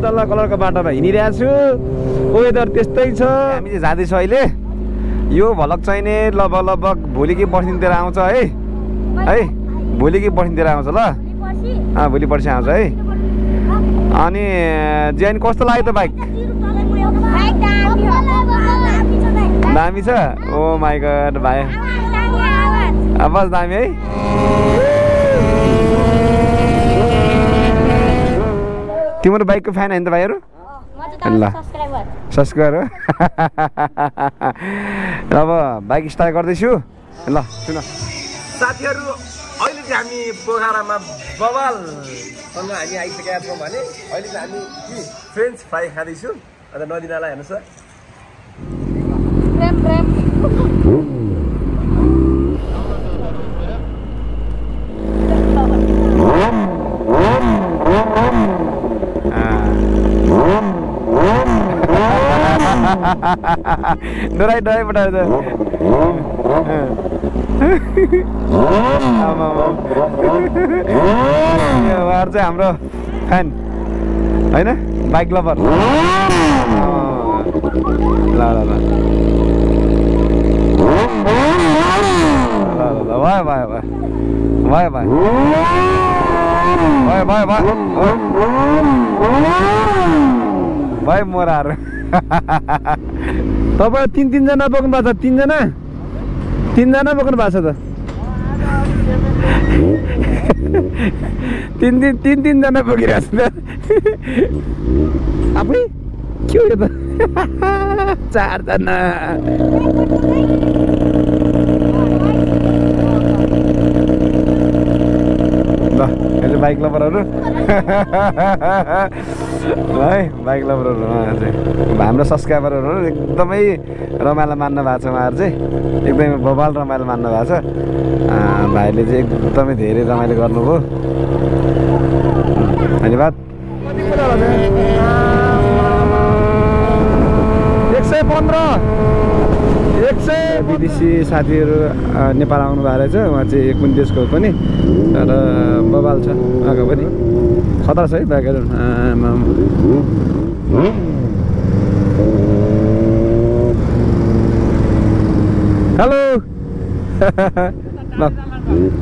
डल्ला कलरको बाटोमा हिँडिरहेको छु वेदर त्यस्तै छ हामी चाहिँ जाँदैछौँ अहिले यो भ्लग चाहिँ नि लगभग भोलि कि पर्सितिर आउँछ है भोलि कि पर्सितिर आउँछ ल भोलि पर्सि आउँछ है अनि ज्यान कस्तो लाग्यो त बाइक दामी छ ओ माई गॉड भाइ आवाज दामी है तिम्रो बाइकको फ्यान होइन त भाइहरू ल सब्सक्राइबर अब बाइक स्टार्ट गर्दैछु ल सुन साथीहरू अहिले चाहिँ हामी पोखरामा बवालसँग हामी आइसकेका छौँ भने अहिले चाहिँ हामी फ्रेन्च फ्राई खाँदैछु अन्त नदिनालाई हेर्नुहोस् डराइ पठाएर उहाँहरू चाहिँ हाम्रो फ्यान होइन बाइक लभर ल भयो मोराहरू तपाईँ तिनजना बोक्नु भएको छ तिनजना बोक्नु भएको छ त तिनजना बोकिरहेको छ आफै के हो यो त चारजना ल अहिले बाइक लभरहरू है बाइक लभरहरू हाम्रो सब्सक्राइबरहरू एकदमै रमाइलो मान्नु भएको छ उहाँहरू चाहिँ एकदमै बवाल रमाइलो मान्नु भएको छ भाइले चाहिँ एकदमै धेरै रमाइलो गर्नुभयो धन्यवाद 115 विदेशी साथीहरू नेपाल आउनु भएको रहेछ उहाँ चाहिँ कुन देशको पनि तर बवाल छ उहाँको पनि खतरा छ है बाइकहरू हेलो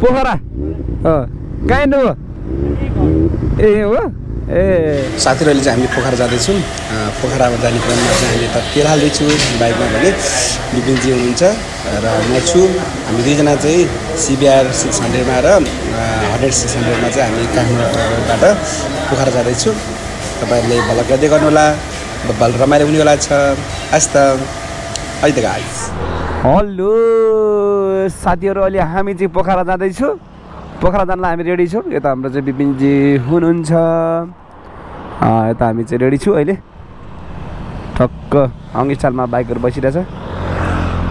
पोखरा कहाँ हिँड्नु हो ए हो ए साथीहरूले चाहिँ हामी पोखरा जाँदैछौँ पोखरामा जाने क्रममा चाहिँ हामी त तेल हाल्दैछु बाइकमा भने विपिनजी हुनुहुन्छ र म छु हामी दुईजना चाहिँ CBR 600मा र 100-600मा चाहिँ हामी काठमाडौँबाट पोखरा जाँदैछु तपाईँहरूले भ्लग गर्दै गर्नुहोला भ्लग रमाइलो हुनेवाला छ आज त अहिले त गाइस हेलो साथीहरू अहिले हामी चाहिँ पोखरा जाँदैछु पोखरा जानलाई हामी रेडी छौँ यता हाम्रो चाहिँ विपिनजी हुनुहुन्छ यता हामी चाहिँ रेडी छु अहिले ठक्क हङ स्टाइलमा बाइकहरू बसिरहेछ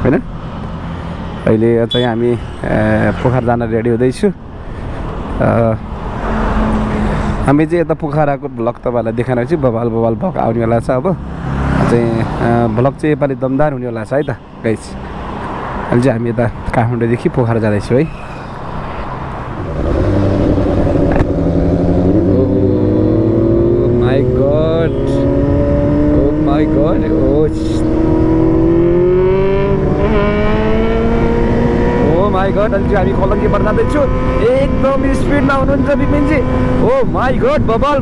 होइन अहिले चाहिँ हामी पोखरा जान रेडी हुँदैछु हामी चाहिँ यता पोखराको भ्लग तपाईँहरूलाई देखाइरहेको छु बवाल भ्लग आउनेवाला छ अब चाहिँ भ्लग चाहिँ योपालि दमदार हुनेवाला छ है त गाइस अहिले चाहिँ हामी यता काठमाडौँदेखि पोखरा जाँदैछु है हामी खोलङ्गीबाट जाँदैछु एकदम स्पिडमा हुनुहुन्छ विपिनजी ओ माई गड बबल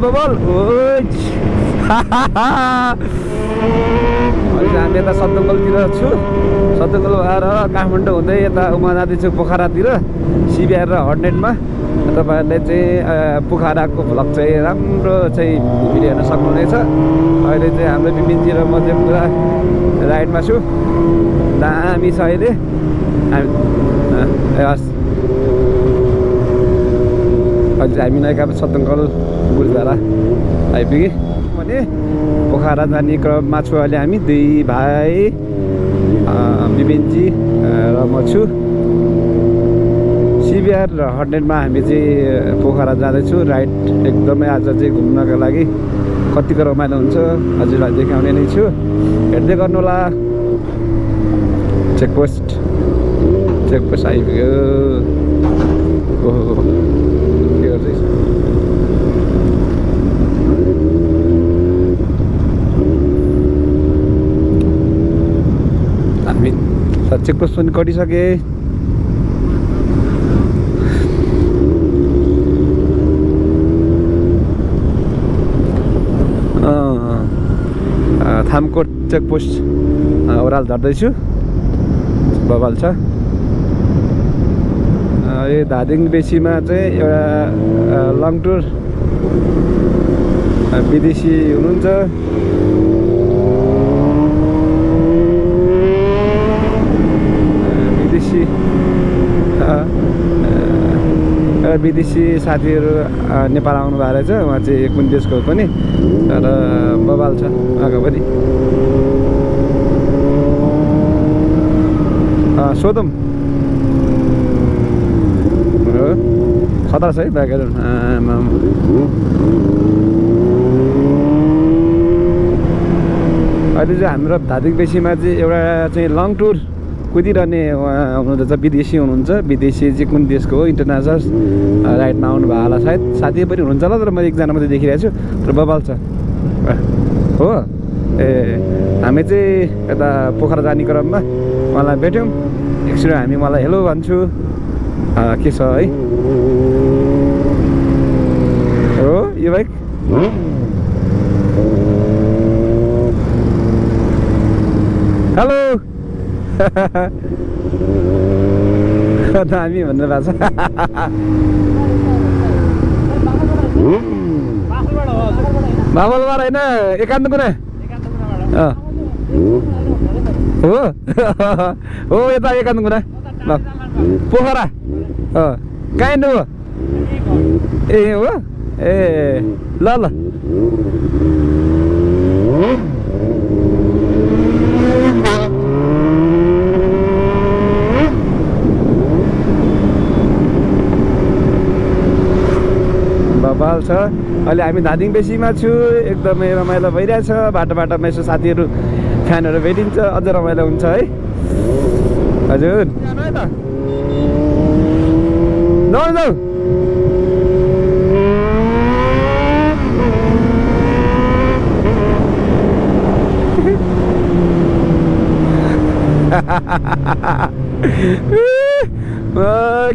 अहिले हामी यता सत्तङ्गलतिर छु सत्तङ्गल आएर काठमाडौँ हुँदै यता उमा जाँदैछु पोखरातिर CBR र 100मा तपाईँहरूले चाहिँ पोखराको भ्लग चाहिँ राम्रो चाहिँ भिडियो हेर्न सक्नुहुनेछ अहिले चाहिँ हाम्रो विपिनजी र म चाहिँ पुरा राइडमा छु दामी छ अहिले अहिले हामी नयाँ सत्तङ्गल बुझधारा आइपुगे भने पोखरा जाने क्रममा छु अहिले हामी दुई भाइ विपिनजी र म छु CBR र 100मा हामी चाहिँ पोखरा जाँदैछु राइड एकदमै आज चाहिँ घुम्नको लागि कतिको रमाइलो हुन्छ हजुरलाई देखाउने नै छु हेर्दै गर्नुहोला चेकपोस्ट आइपुग्यो ओहो के गर्दैछ चेकपोस्ट पनि कटिसके। थामकोट चेकपोस्ट ओह्रालो झर्दैछु, बबाल छ। यो धादिङ बेसीमा चाहिँ एउटा लङ टुर विदेशी हुनुहुन्छ। विदेशी साथीहरू नेपाल आउनु भएको रहेछ। उहाँ चाहिँ कुन देशको पनि, तर बबाल छ आएको पनि। सोधौँ, खतरा छ है बाइकहरू। अहिले चाहिँ हाम्रो धादिङ बेसीमा चाहिँ एउटा चाहिँ लङ टुर कुदिरहने उहाँ हुनुहुन्छ, विदेशी हुनुहुन्छ। विदेशी चाहिँ कुन देशको हो, इन्टरनेसनल राइडमा आउनु भयो होला सायद। साथी पनि हुनुहुन्छ होला, तर मैले एकजना मात्रै देखिरहेको छु, तर बबाल छ हो। हामी चाहिँ यता पोखरा जाने क्रममा उहाँलाई भेट्यौँ। एकछिन हामी मलाई हेलो भन्छु, के छ है हो यो बाइक। हेलो दामी भन्नु भएको छ। बाबलबाट होइन, एकान्त कुना हो हो, यता एकान्त कुना पोखरा। कहाँ हिँड्नु हो? ए हो, ए ल ल। बबाल छ। अहिले हामी धादिङ बेसीमा छु, एकदमै रमाइलो भइरहेछ। बाटो बाटोमा यसो साथीहरू फ्यानहरू भेटिन्छ, अझ रमाइलो हुन्छ है। हजुर जाऊ जाऊ।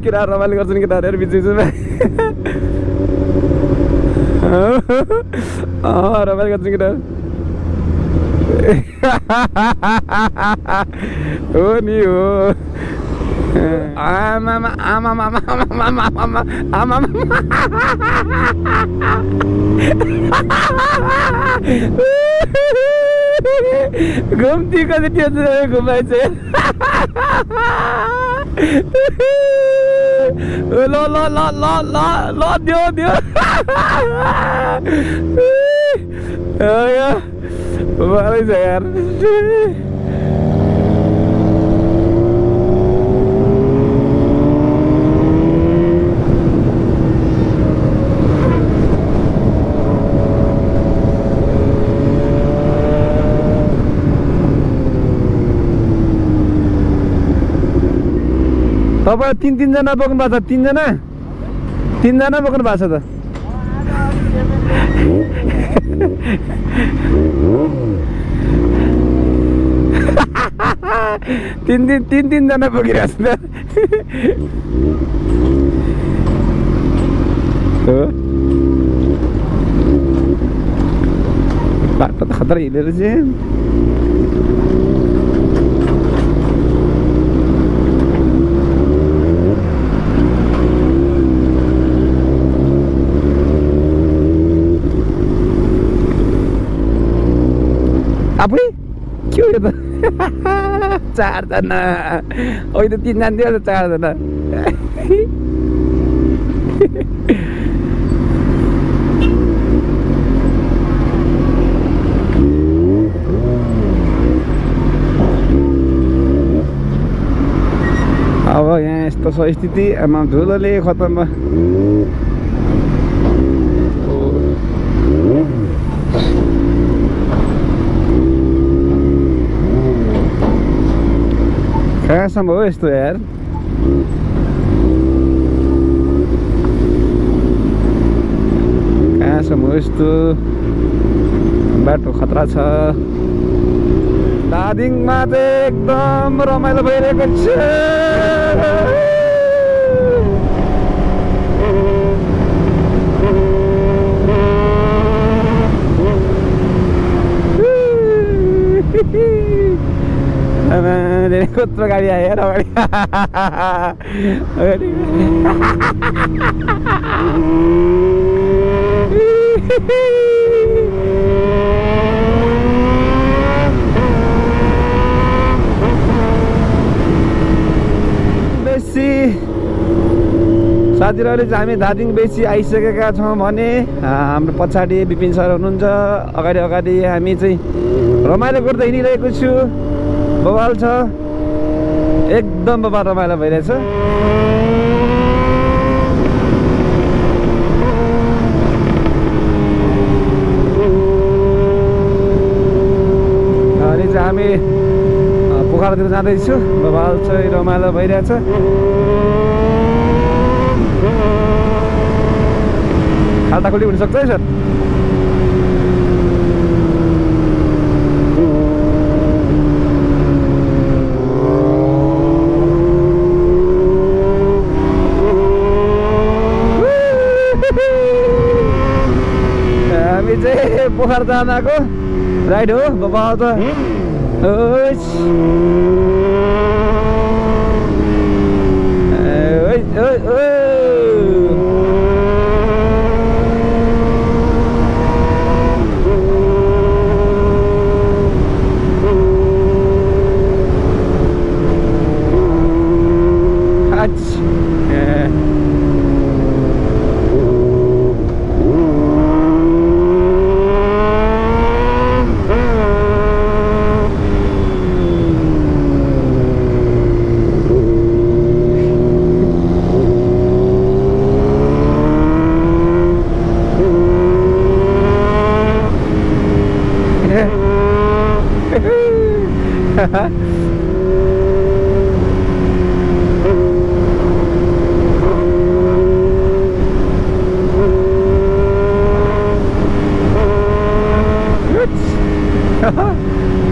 केटा रमाइलो गर्छन् केटाहरू बिच बिचमा। रमाइलो गर्छन् केटाहरू हो नि हो। आमामा आमामा आमामा आमामा घुम्ती कति टेन्सन घुमाइछ। ल ल ल ल ल ल दियो दियो। भाइ छ यार। तपाईँ तीनजना बोक्नु भएको छ? तीनजना बोक्नु भएको छ त? तीनजना बोकिरहेको छ त। बाटो त खतरा हिँडेर चाहिँ आफै के हो यो त? चारजना अहिले त तीनजना थियो, चारजना। अब यहाँ यस्तो छ स्थिति, आमा धुलोले खतम। कहाँसम्म हो यस्तो यार? कहाँसम्म हो यस्तो? बाटो खतरा छ। दार्जिलिङमा चाहिँ एकदम रमाइलो भइरहेको छ। कत्रो गाडी आयो हेर अगाडि। बेसी साथीहरूले चाहिँ हामी दार्जिलिङ बेसी आइसकेका छौँ भने हाम्रो पछाडि विपिन सर हुनुहुन्छ, अगाडि अगाडि हामी चाहिँ रमाइलो गर्दै हिँडिरहेको छु। बवाल छ, एकदम बवाल रमाइलो भइरहेछ। अनि चाहिँ हामी पोखरातिर जाँदैछु। बवाल चाहिँ रमाइलो भइरहेछ। खाल्टाखुल्टी हुनसक्छ है सर? हामी चाहिँ पोखरा जाँदाको राइड हो। बाबा त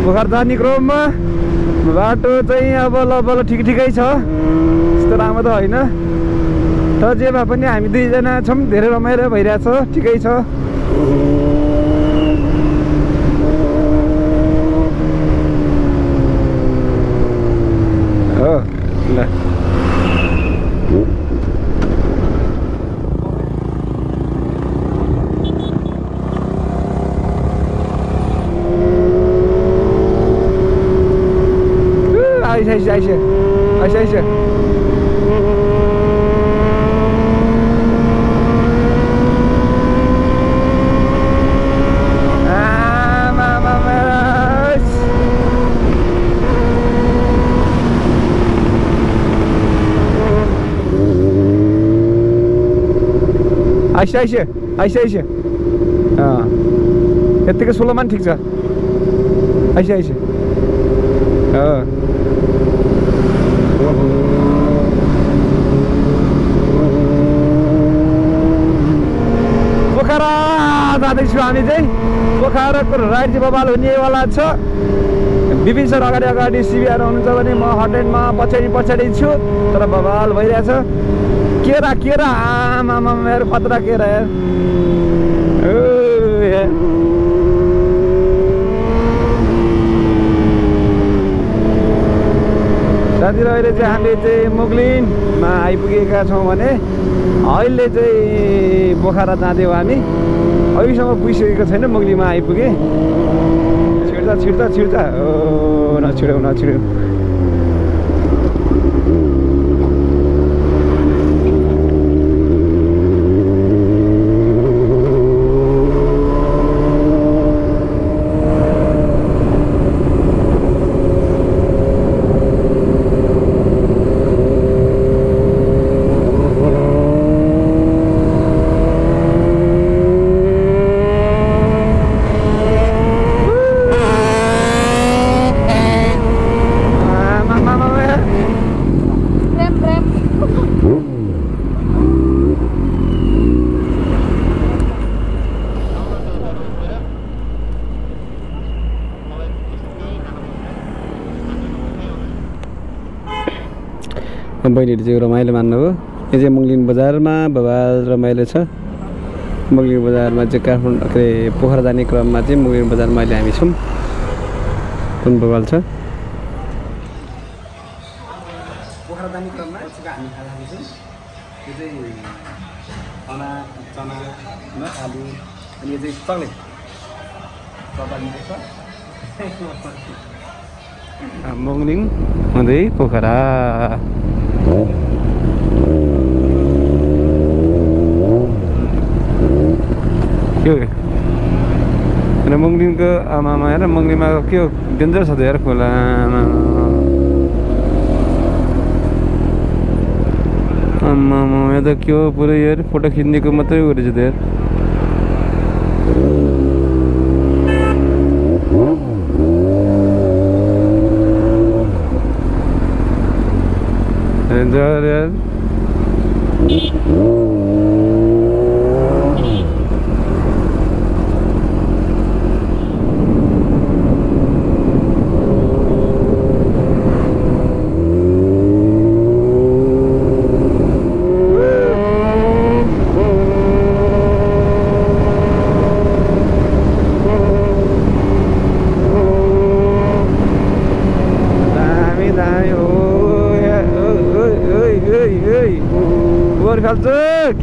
पोखरा जाने क्रममा बाटो चाहिँ अब लगभग ठिकै छ, त्यस्तो राम्रो त होइन। तर जे भए पनि हामी दुईजना छौँ, धेरै रमाइलो भइरहेछ, ठिकै छ। हो ल आइसे यतिकै 16 मान ठिक छ। आइसे पोखरा जाँदैछु हामी चाहिँ। पोखराको राइड चाहिँ बवाल हुनेवाला छ। विपिन सर अगाडि अगाडि सिबिआर हुनुहुन्छ भने म हटेनमा पछाडि छु, तर बवाल भइरहेछ। केरा आमा मेरो खतरा केरा यार। साथीहरू अहिले चाहिँ हामी चाहिँ मुगलिनमा आइपुगेका छौँ भने अहिले चाहिँ पोखरा जाँदै हो हामी। अहिलेसम्म पुगिसकेको छैन, मुगलीमा आइपुगेँ। छिड्छ ओ नछिड्यौ। बहिनीहरू चाहिँ रमाइलो मान्नु हो। यो चाहिँ मुङलिङ बजारमा बवाल रमाइलो छ। मुङलिङ बजारमा चाहिँ काठमाडौँ के अरे पोखरा जाने क्रममा चाहिँ मुङलिङ बजारमा अहिले हामी छौँ। कुन बवाल छ पोखरा जाने क्रममा हामी खाँदाखेरि चाहिँ यो चाहिँ चना आलु अनि यो चाहिँ चक्लेट मुङलिङ हुँदै पोखरा के हो मुङलिङको आमामा हेर मुङलिङमा के हो डेन्जर छ त यार खोला आमामा यहाँ त के हो पुरै यार फोटो खिच्नेको मात्रै गरेछ त यार डेन्जर यार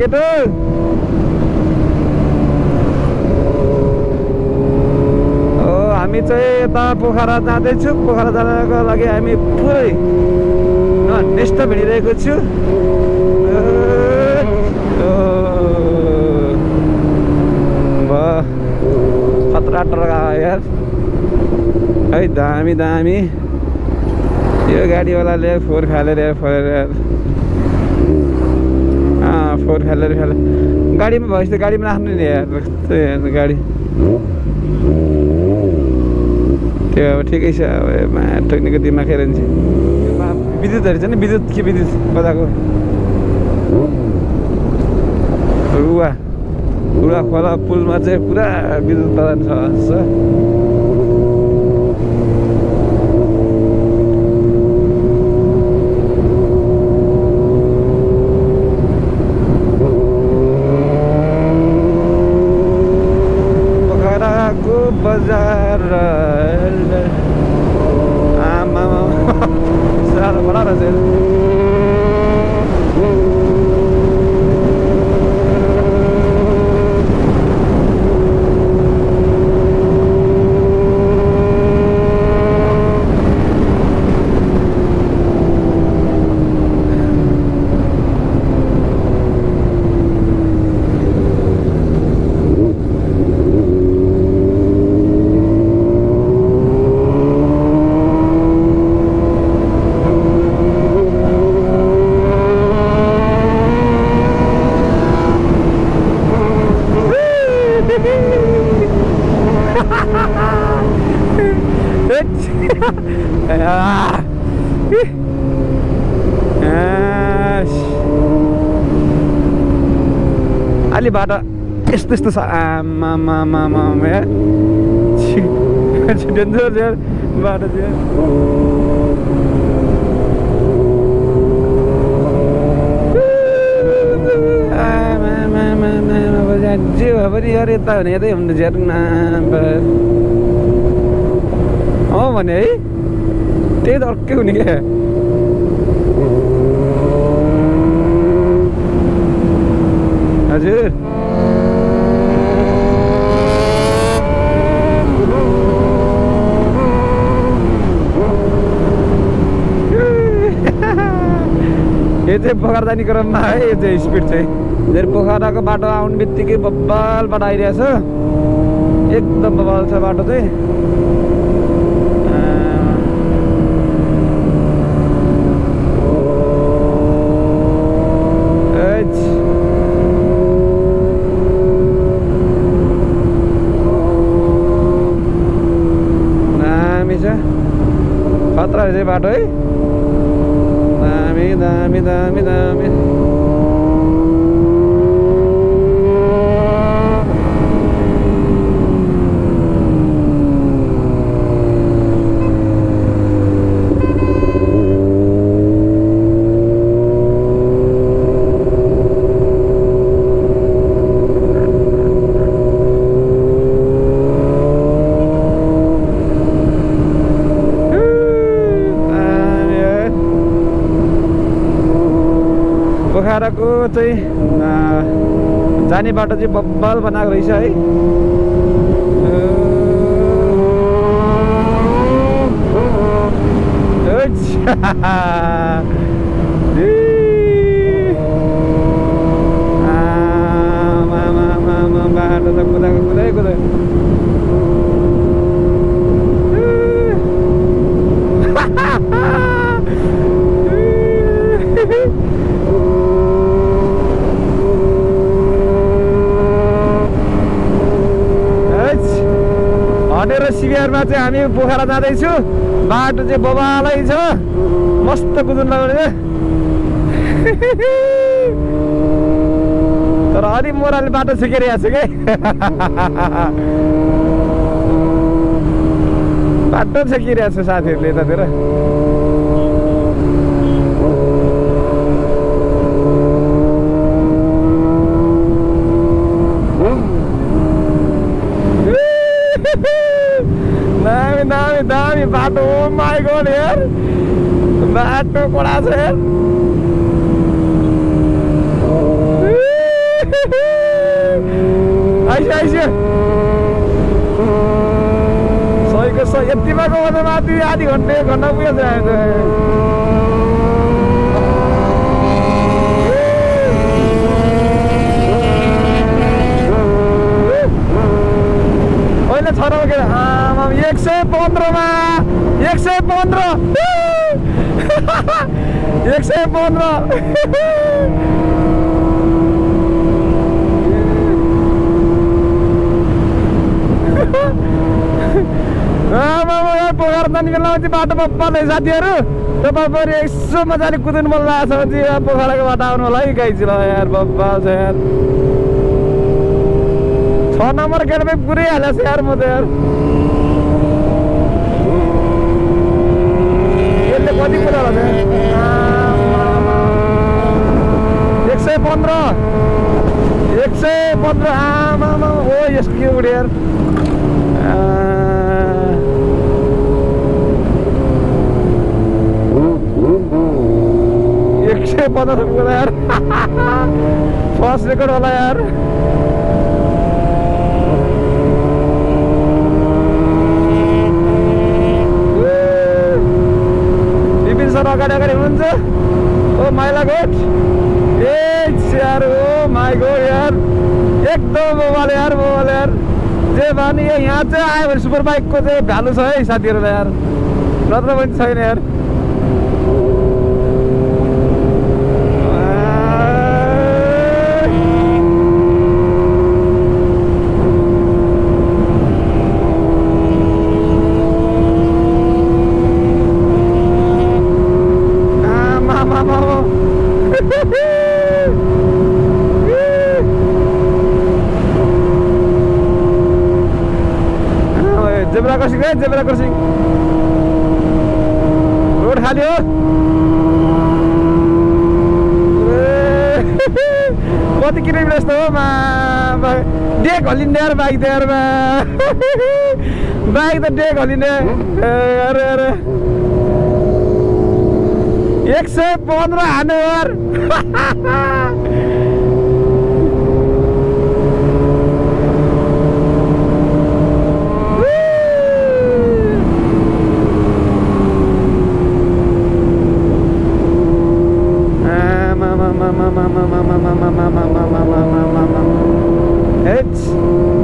केटो हामी चाहिँ यता पोखरा जाँदैछु। पोखरा जानको लागि हामी पुरै निष्ठ भिडिरहेको छु। खतरा टर्का यार है दामी दामी यो गाडीवालाले फोहोर फालेर फोहोर फालेर गाडीमा भएपछि त गाडीमा राख्नु नि यार गाडी त्यो अब ठिकै छ अब ठोक्नेको दिमाग हेरन्छ। विद्युतहरू छ नि विद्युत के विद्युत बजाएको रुवा खोला पुलमा चाहिँ पुरा विद्युत प्रदान छ। बजार आमा साह्रो बडा रहेछ अलि बाटो यस्तो यस्तो छ आमामामा डेन्जर यार बाटो चाहिँ जे भए पनि यार यता भने यतै हुन्छ यार भने है त्यही त अर्कै हुने क्या हजुर यो चाहिँ पोखरा जाने क्रममा है यो चाहिँ स्पिड चाहिँ पोखराको बाटो आउने बित्तिकै बब्बाल बाटो आइरहेछ एकदम बब्बाल छ बाटो चाहिँ खतरा रहेछ बाटो है दामी दामी दामी दामी चाहिँ जाने बाटो चाहिँ बब्बल बनाएको रहेछ है। बाटो त कुदाएको कुदै हटेर शिविरमा चाहिँ हामी पोखरा जाँदैछु। बाटो चाहिँ बबालै छ, मस्त कुद्नु लगाउने तर अलि मोराले बाटो छेकिरहेको छ कि बाटो छेकिरहेको छ साथीहरूले यतातिर। दामी दामी दामी बाटो। ओ माय गॉड यार, बाटो कडा छ यार। आइस सहीको सही यतिमा गयो माथि आधी घन्टा पुगेछ अहिले। छ के आमा 115 मा 115 पोखरा जाने बेलामा चाहिँ बाटो बब्बल है साथीहरू। तपाईहरु यसो मजाले कुद्नु मन लागेको छ भने चाहिँ पोखराको बाटो आउनु होला है गाइज। ल यार बब्बल छ यार। 6 नम्बर गेटमै पुरिहालेछ यार म त यार। यसले कति कुरा होला 115 आमा ओ यसको उडे यार। 150 पुग्यो यार। फर्स्ट रेकर्ड होला यार। विपिन सर अगाडि हुनुहुन्छ। ओ माइला गोठ यार। ओ माई गॉड यार, एकदम मोबाइल यार। जे भने यहाँ चाहिँ आयो भने सुपर बाइकको चाहिँ भ्यालु छ है साथीहरूलाई यार, नत्र पनि छैन यार। जेब्रा क्रसिङ रोड खाली हो। कति किलोमिटर जस्तो हो डेक हलिने यार बाइक त यार बाइक त डेक हलिने। अरे 115 हान्यो यार।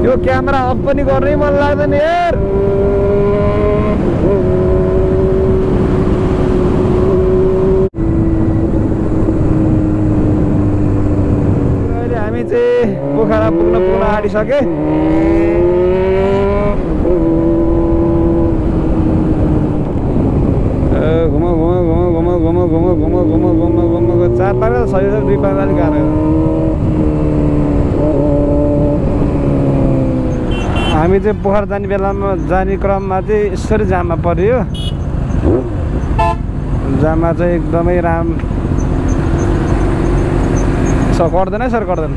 यो क्यामेरा अफ पनि गर्नै मन लाग्दैन यार। अहिले हामी चाहिँ पोखरा पुग्न आँटिसके। घुम 4 पारा 2 पारा अलिक गाह्रो। हामी चाहिँ पोखरा जाने बेलामा जाने क्रममा चाहिँ यसरी जाममा पर्यो। जाममा चाहिँ एकदमै गर्दैन है सर, गर्दैन।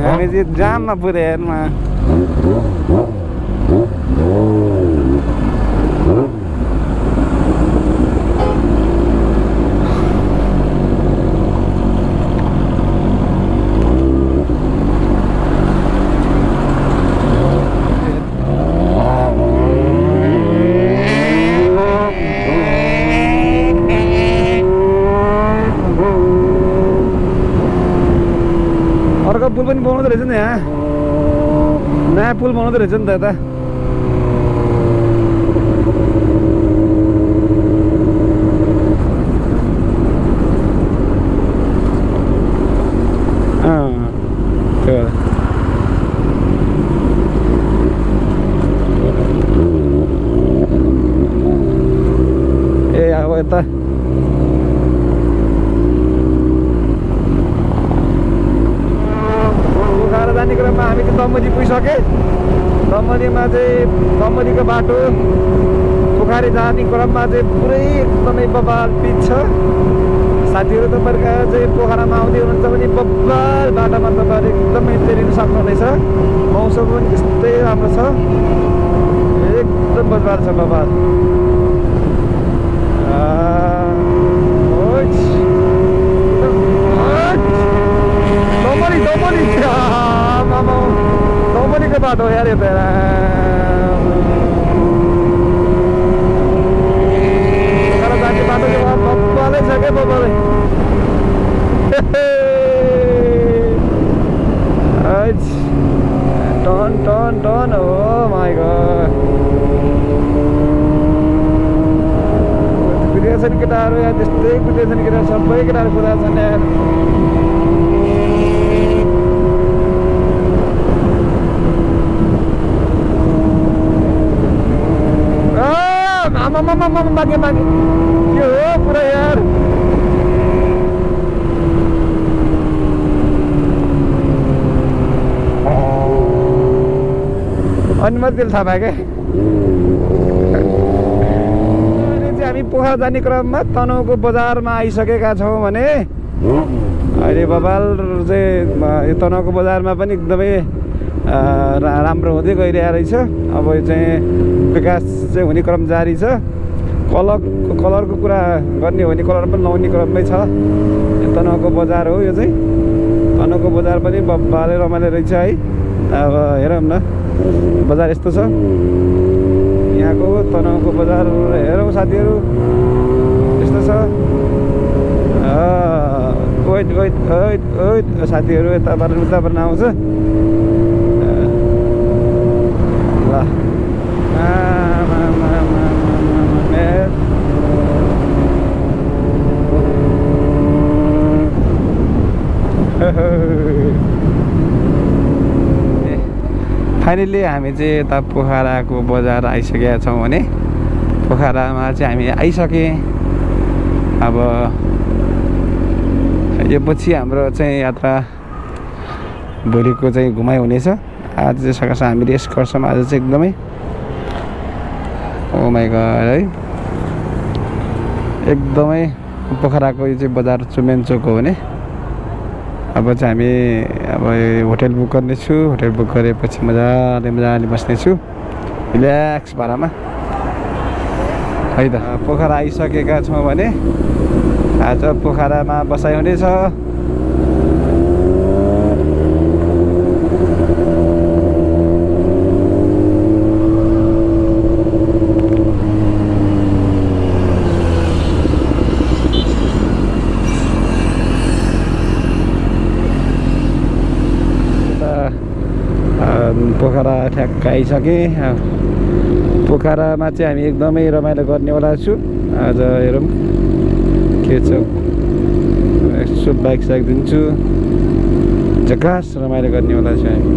हामी चाहिँ जाममा पुर्यो हेर्नुमा। पुल पनि बनाउँदो रहेछ नि यहाँ नयाँ पुल बनाउँदो रहेछ नि त यता ए अब यता पोखरा जाने क्रममा हामी त दमदी पुगिसके दमदीमा चाहिँ दमदीको बाटो पोखरी जाने क्रममा चाहिँ पुरै एकदमै बबाल पिच छ साथीहरू तपाईँहरूका चाहिँ पोखरामा आउँदै हुनुहुन्छ भने बब्बाल बाटोमा तपाईँहरू एकदमै तेरिन सक्नुहुनेछ मौसम पनि त्यस्तै राम्रो छ एकदम बबाल छ बबाल दमदीको बाटो यार यो त जाने बाटो बब्बालै छ क्या बब्बालै टन टन टन हो माइ गॉड कुदेका छन् केटाहरू यहाँ त्यस्तै कुदेका छन् केटाहरू सबै केटाहरू कुदाएको छन् यहाँ मागे के हो पुरा यार अनि मात्रै थाहा भयो क्या हामी पोखरा जाने क्रममा तनहुँको बजारमा आइसकेका छौँ भने अहिले बबाल चाहिँ यो तनहुँको बजारमा पनि एकदमै राम्रो हुँदै गइरहेको रहेछ अब चाहिँ विकास चाहिँ हुने क्रम जारी छ कलरको कुरा गर्ने हो भने कलर पनि लाउने क्रममै छ यो तनहुँको बजार हो यो चाहिँ तनहुँको बजार पनि बब्बाले रमाइलो रहेछ है अब हेरौँ न बजार यस्तो छ यहाँको तनहुँको बजार हेरौँ साथीहरू यस्तो छ ओइट ओइट ओइट ओइट साथीहरू यताबाट उताबाट आउँछ ल फाइनली हामी चाहिँ यता पोखराको बजार आइसकेका छौँ भने पोखरामा चाहिँ हामी आइसके अब यो पछि हाम्रो चाहिँ यात्रा भोलिको चाहिँ घुमाइ हुनेछ आज चाहिँ सकासम्म हामी रेस्ट गर्छौँ आज चाहिँ एकदमै ओ माइ गॉड है एकदमै पोखराको यो चाहिँ बजार मेन चोक हो भने अब चाहिँ हामी अब होटल बुक गर्नेछु होटल बुक गरेपछि मजाले बस्नेछु रिल्याक्स भाडामा है त पोखरा आइसकेका छौँ भने आज पोखरामा बसाइ हुनेछ पोखरा ठ्याक्क आइसके पोखरामा चाहिँ हामी एकदमै रमाइलो गर्नेवाला छु आज हेरौँ के छ यसो बाइक साइक दिन्छु झकास रमाइलो गर्नेवाला छु हामी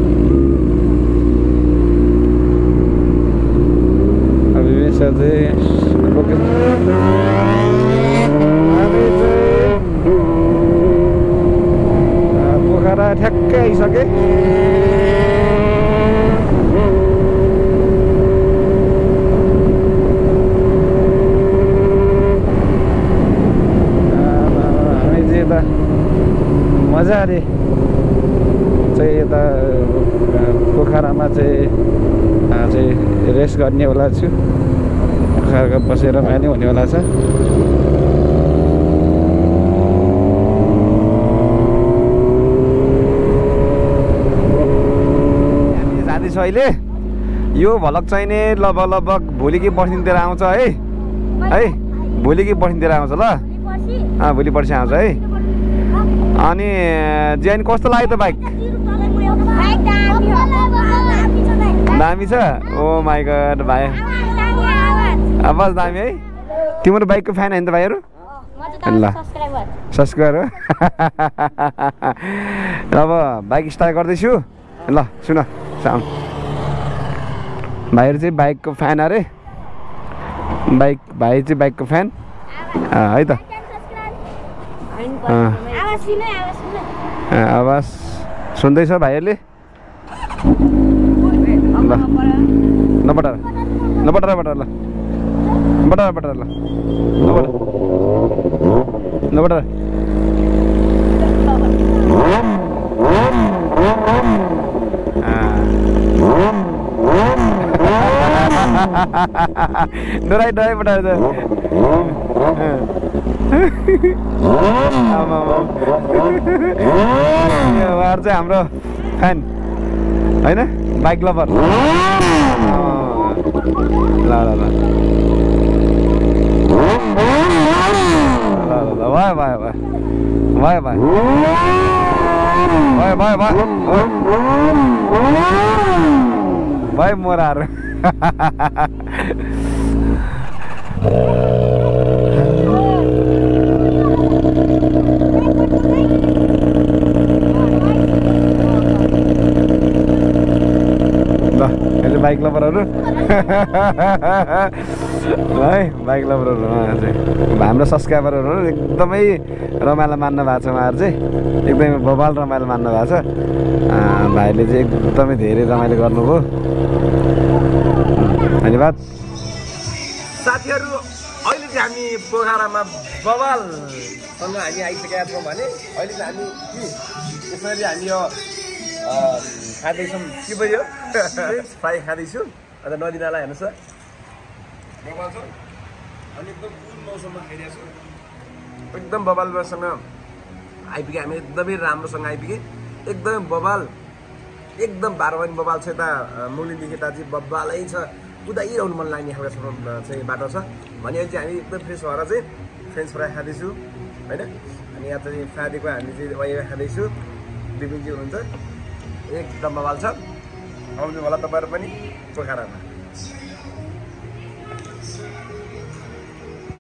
अब पोखरा ठ्याक्कै आइसके मजाले चाहिँ यता पोखरामा चाहिँ रेस्ट गर्नेवाला छु पोखरा बसेर रमाइलो हुनेवाला छ हामी जाँदैछौँ अहिले यो भ्लग चाहिँ नि लगभग भोलि कि पर्सितिर आउँछ है भोलि कि पर्सितिर आउँछ ल भोलि पर्सि आउँछ है अनि ज्यान कस्तो लाग्यो त बाइक दामी छ ओ माई गड भाइ आवाज दामी है तिम्रो बाइकको फ्यान होइन त भाइहरू ल सब्सक्राइबर हो अब बाइक स्टार्ट गर्दैछु ल सुन साउन्ड भाइहरू चाहिँ बाइकको फ्यान अरे भाइ चाहिँ बाइकको फ्यान है त आवाज सुन्दैछ भाइहरूले ल नबटार ल बटार ल बटार ल बटार डराइ बटार त उहाँहरू चाहिँ हाम्रो फ्यान होइन बाइक लभर ल भयो मोराहरू बाइक लभरहरू है बाइक लभरहरू हाम्रो सब्सक्राइबरहरू एकदमै रमाइलो मान्नु भएको छ उहाँहरू चाहिँ एकदमै बबाल रमाइलो मान्नु भएको छ भाइले चाहिँ एकदमै धेरै रमाइलो गर्नुभयो धन्यवाद साथीहरू अहिले चाहिँ हामी पोखरामा बबालसँग हामी आइसकेका छौँ भने अहिले चाहिँ हामी यसरी हामी यो खाँदैछौँ के भयो फ्राई खाँदैछु अन्त नदीनाला हेर्नुहोस् बबाल छ अनि एकदम कुल मौसममा खाइरहेको छु एकदम बबालसँग आइपुगे हामी एकदमै राम्रोसँग आइपुगे एकदमै बबाल एकदम बारवानी बबाल छ यता मुलीदेखि यता चाहिँ बबालै छ कुदाइरहनु मन लाग्ने खालको चाहिँ बाटो छ भने चाहिँ हामी एकदम फ्रेस भएर चाहिँ फ्रेन्च फ्राई खाँदैछु होइन अनि यहाँ चाहिँ फ्राईको हामी चाहिँ वाइ खाँदैछु बिपिनजी हुनुहुन्छ एकदम बबाल छ आउनु होला तपाईँहरू पनि पोखरामा